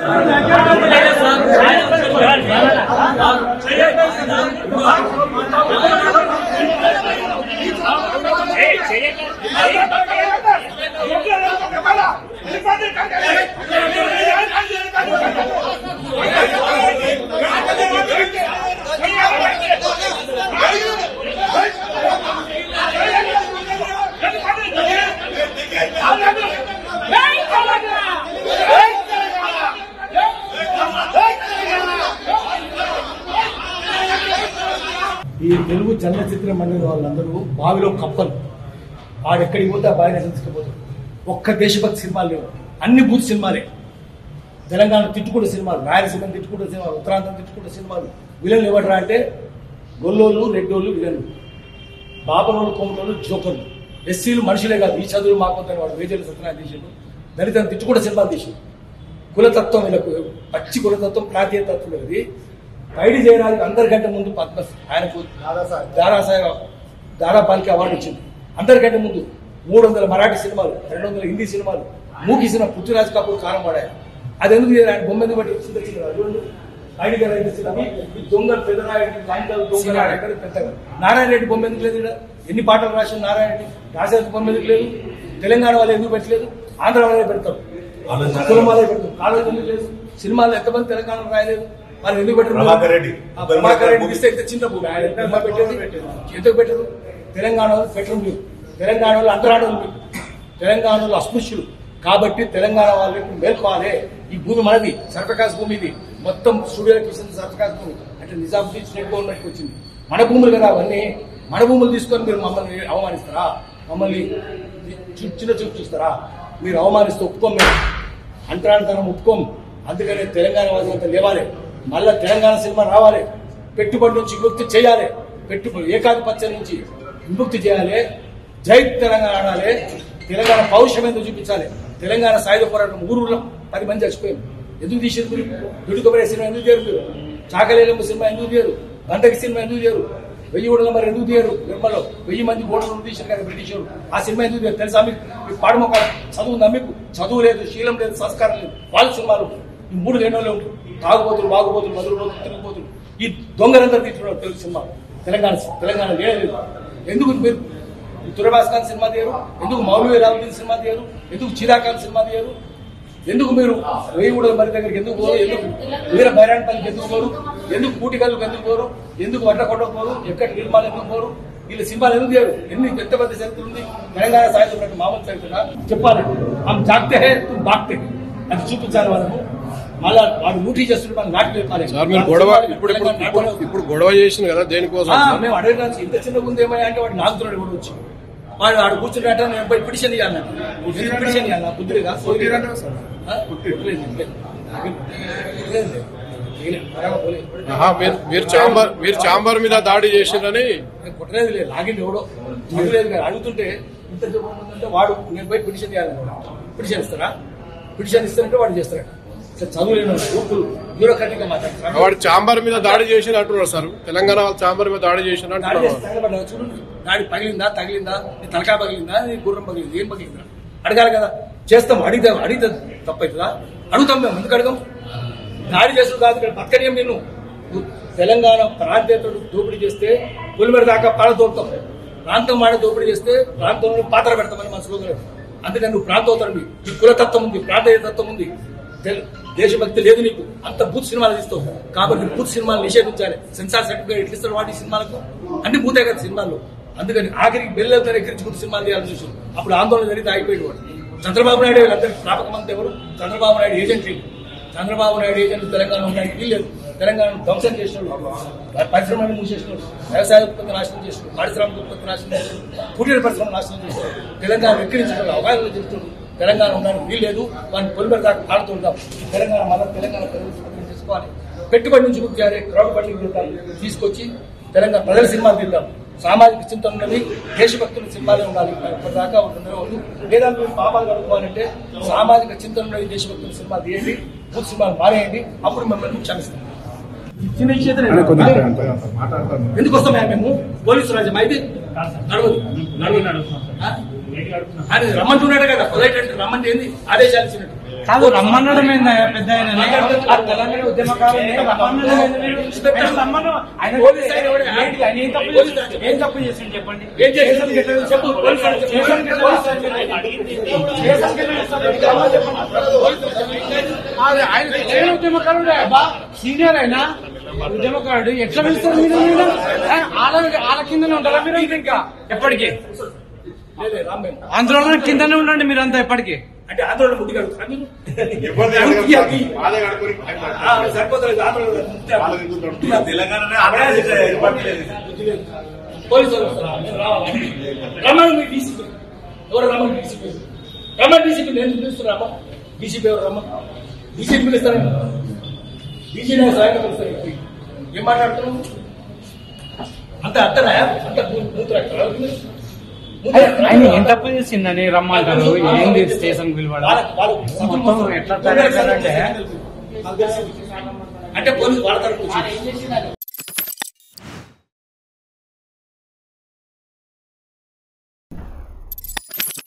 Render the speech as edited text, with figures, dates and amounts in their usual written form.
ఈ తెలుగు చలనచిత్ర మండలి వాళ్ళందరూ బావిలో కప్పలు ఆడెక్కడికి పోతే ఆ బావిని తీసుకుపోతారు. ఒక్క దేశభక్తి సినిమాలు లేవు, అన్ని బూత్ సినిమాలే. తెలంగాణ తిట్టుకుంటే సినిమాలు, రాయలసీమ తిట్టుకుంటే సినిమాలు, ఉత్తరాంధ్రం తిట్టుకుంటే సినిమాలు. విలన్లు ఎవడరా అంటే గొల్లోళ్ళు, రెడ్డోళ్ళు విలన్లు, బాబరోళ్ళు, కోమటోళ్ళు జోకర్లు. ఎస్సీలు మనుషులే కాదు, ఈ చదువులు మాకొద్దని వాడు వేజలు సత్యనారాయణ తీసాడు. దళితులను తిట్టుకుంటే సినిమాలు తీసాడు. కులతత్వం వీళ్ళకు పచ్చి కులతత్వం, ప్రాంతీయ తత్వం. ఇది పైడి జయరాజుకి అందరికంటే ముందు ఆయనకు దాదాపాలికి అవార్డు వచ్చింది. అందరికంటే ముందు 300 మరాఠీ సినిమాలు, 200 హిందీ సినిమాలు, మూకీ సినిమా పృథ్వీరాజ్ కపూర్ కాలం వాడారు. అది ఎందుకు ఆయన బొమ్మ ఎందుకు బట్టి పైడి జయరాజు దొంగలు పెద్దరాయుడు, సాయంకాలం దొంగలు పెద్దగా. నారాయణ రెడ్డి బొమ్మ ఎందుకు లేదు? ఎన్ని పాటలు రాసిన నారాయణ రెడ్డి రాసేది బొమ్మ ఎందుకు లేదు? తెలంగాణ వాళ్ళు ఎందుకు పెట్టలేదు? ఆంధ్ర వాళ్ళే పెడతారు, కులం వాళ్ళే పెడతారు. కాలేజ్ ఎందుకు లేదు? సినిమాలు ఎంతమంది తెలంగాణలో రాయలేదు? వాళ్ళు ఎందుకు పెట్టారు? ప్రభాకర్ రెడ్డి ఇస్తే చిన్న భూమి ఆయన పెట్టేది ఎందుకు పెట్టరు? తెలంగాణ వాళ్ళు పెట్టడం లేదు. తెలంగాణ వాళ్ళు అంతరాడలు లేదు, తెలంగాణ వాళ్ళు అస్పృశ్యులు. కాబట్టి తెలంగాణ వాళ్ళకి మేల్కోవాలి. ఈ భూమి మనది, సర్వకాశ భూమి. ఇది మొత్తం స్టూడియోకి ఇస్తుంది సర్వకాశ భూమి. అంటే నిజాముద్దీన్ స్టేట్ గవర్నమెంట్కి వచ్చింది. మన భూములు కదా అవన్నీ. మన భూములు తీసుకొని మీరు మమ్మల్ని అవమానిస్తారా? మమ్మల్ని చిన్న చూపు చూస్తారా? మీరు అవమానిస్తే ఒప్పుకోం, మేము అంతరాంతరం ఒప్పుకోం. అందుకనే తెలంగాణ వాళ్ళు అంతా లేవాలి. మళ్ళా తెలంగాణ సినిమా రావాలి. పెట్టుబడి నుంచి విముక్తి చేయాలి. పెట్టుబడి ఏకాధిపత్యం నుంచి విముక్తి చేయాలి. జై తెలంగాణ ఆడాలి. తెలంగాణ పౌరుషం ఎందుకు చూపించాలి. తెలంగాణ సాయుధ పోరాటం ఊరులో 10 మంది చచ్చిపోయారు. ఎందుకు తీసేది మీరు? దుడుకబడే సినిమా ఎందుకు చేయరు మీరు? చాకలేలమ్మ సినిమా ఎందుకు చేయరు? గంటకి సినిమా ఎందుకు చేయరు? 1000 ఓడల మరి ఎందుకు తీయరు? నిర్మలో 1000 మంది ఓడలు తీసారు కదా బ్రిటిష్ వాళ్ళు. ఆ సినిమా ఎందుకు తీయరు తెలుసా మీకు? పాడమొక చదువు ఉందా మీకు? చదువు లేదు, శీలం లేదు, సంస్కారం లేదు. వాళ్ళ సినిమాలు ఈ 3 లేనోళ్ళే ఉంటారు. తాగుబోతులు, వాగుబోతులు, మధురబోతులు, తిరుగుబోతులు, ఈ దొంగలందరూ తీర్చున్నారు తెలుగు సినిమా. తెలంగాణ లేదు. ఎందుకు మీరు తురభాస్కాన్ సినిమా తీయరు? ఎందుకు మౌలవీ రావుద్దీన్ సినిమా తీయరు? ఎందుకు చిరాఖాన్ సినిమా తీయరు? ఎందుకు మీరు 1000 ఓడల మరి దగ్గరికి ఎందుకు పోరు? ఎందుకు వీర బైరాన్పల్లికి ఎందుకు పోరు? ఎందుకు కూటికల్లుకు ఎందుకు పోరు? ఎందుకు వడ్లకొండకు పోరు? ఎక్కడ నిర్మాణం ఎందుకు పోరు? వీళ్ళ సినిమాలు ఎందుకు తీయరు? ఎంత పెద్ద చరిత్ర ఉంది తెలంగాణ సాహిత్యం. మామూలు చరిత్ర చెప్పాలి. ఆమె జాగ్తే హే తుమ్ బాగ్తే అది చూపించాలి వాళ్ళకు. మళ్ళా వాడు డ్యూటీ చేస్తుంటే మనం నాటి చెప్పాలి. ఇప్పుడు గొడవ చేసింది కదా దేనికోసం? మేము అడగడానికి ఇంత చిన్నగా ఉంది ఏమయ్యా అంటే వాడు నాకుతున్నాడు కూడా వచ్చి వాడు ఆడు కూర్చుంటే నేను పోయి పిటిషన్ ఇవ్వాలి. పిటిషన్ ఇవ్వాలి బుద్ధిగా మీరు చాంబర్ మీద దాడి చేసిందని కొట్టలేదు లేదు. లాగింది ఎవడో లేదు కదా. అడుగుతుంటే ఇంత చెప్పంటే వాడు నేను పోయి పిటిషన్ ఇవ్వాలి. పిటిషన్ ఇస్తారా? పిటిషన్ ఇస్తారంటే వాడు చేస్తారట. చదువులేను బ్యూరోక్రాటిక్ మాట్లాడతారు. వాడు చాంబర్ మీద దాడి చేసిన అంటున్నారు సార్. తెలంగాణ వాళ్ళు చాంబర్ మీద దాడి చేసిన చూడు. దాడి పగిలిందా, తగిలిందా, నీ తలకాయ పగిలిందా, నీ గుర్రం పగిలింది, ఏం పగిలిందా అడగాలి కదా. చేస్తాం, అడిగితే తప్పవుతుందా? అడుగుతాం మేము. ఎందుకు అడగం? దాడి చేసుడు కాదు ఇక్కడ బతకనీయం. నేను తెలంగాణ ప్రాంతీయతడు దోపిడీ చేస్తే పులిమేర దాకా పాడ దోపుతాం. ప్రాంతం మాట దోపిడీ చేస్తే ప్రాంతంలో పాత్ర పెడతామని మనసులో. అందుకని నువ్వు ప్రాంతోత్తరం, ఈ కులతత్వం ఉంది, ప్రాంతీయ తత్వం ఉంది, దేశభక్తి లేదు నీకు. అంత బూత్ సినిమాలు తీస్తావు. కాబట్టి బూత్ సినిమాలు నిషేధించాలి. సెన్సార్ సర్టిఫికేట్ ఎట్లా ఇస్తారు వాటి సినిమాలకు? అన్ని బూతే కదా సినిమాలు. అందుకని ఆఖరికి బెల్లెలతో ఎక్కించి బూత్ సినిమాలు తీయాలని చూసారు. అప్పుడు ఆందోళన జరిగితే ఆగిపోయాడు వాడు. చంద్రబాబు నాయుడు వీళ్ళందరికీ ప్రాపక మంత్రి ఎవరు? చంద్రబాబు నాయుడు ఏజెంట్. చంద్రబాబు నాయుడు ఏజెంట్ తెలంగాణ ఉండడానికి వీల్లేదు. తెలంగాణను ధ్వంసం చేసినాడు, పరిశ్రమలను మూసేసినాడు, వ్యవసాయ ఉత్పత్తి నాశనం చేసినాడు, పారిశ్రామిక ఉత్పత్తి నాశనం చేసినాడు, కుటీర పరిశ్రమ నాశనం చేసినాడు. తెలంగాణ ఎక్కిరించడం అవగాహన చెప్తున్నాడు. తెలంగాణ ఉండడానికి వీల్లేదు. వాడిని పొలిమేర దాకా ఆడుతుంటాం. తెలంగాణ మళ్ళీ తెలంగాణ ప్రజలు చేసుకోవాలి. పెట్టుబడి నుంచి ముఖ్య క్రౌడ్ ఫండింగ్ తీసుకొచ్చి తెలంగాణ ప్రజల సినిమాలు తీద్దాం. సామాజిక చింతన ఉన్నది, దేశభక్తుల సినిమాలే ఉండాలి. ఇప్పటిదాకా ఉంటున్నారు. లేదా మీరు పాపాలు కలుపుకోవాలంటే సామాజిక చింతన ఉన్నది, దేశభక్తుల సినిమాలు తీయండి, బూత్ సినిమాలు మానేయండి. అప్పుడు మిమ్మల్ని క్షమిస్తాం. చిన్న విషయం ఎందుకు వస్తాం మేము? పోలీసు రాజ్యం అయితే నడవదు. రమ్మంటున్నాడు కదా, పొలైట్ అంటే రమ్మంటే ఏంది? ఆదేశాలు ఇచ్చినట్టు. కాదు రమ్మనడం ఏందా పెద్ద ఆయనని? ఆ తెలంగాణ ఉద్యమకారుని రమ్మనడం ఏంది మీరు? ఆయన రమ్మను. ఆయన ఏంటి? ఆయన ఏం తప్పు చేసిండు చెప్పండి. స్టేషన్కి ఎట్లా చెప్పు. స్టేషన్కి ఎట్లా వస్తారు మీరు? స్టేషన్కి ఎట్లా వస్తారు? ఆయన సరైన ఉద్యమకారుడే అబ్బా, సీనియర్ అయినా ఉద్యమకారుడు ఎట్లా పిలుస్తారు మీరు? వాళ్ళ కిందనే ఉంటారా మీరు? ఇంకా ఎప్పటికీ ఆందోళన కిందనే ఉండండి మీరంతా ఎప్పటికీ. అంటే ఆందోళన ముట్టి కడుగుతారు సరిపోతుంది. పోలీసు రమ్మని మీ డీసీపీ ఎవరు? రమ్మని డీసీపీ రమ్మని డీసీపీ నేను పిలుస్తున్నా. రమ్మ డీసీపీ ఎవరు? రమ్మ డీసీపీ పిలుస్తాను. డీసీ సాయం పిలుస్తాను. ఏం మాట్లాడుతున్నావు? అంత అత్తనా? అంత ఆయన ఏం తప్పు చేసిందని రమ్మంటారు? ఏంది స్టేషన్ పిలవడం? మొత్తం ఎట్లా అంటే అంటే పోలీసు వాళ్ళ తరపు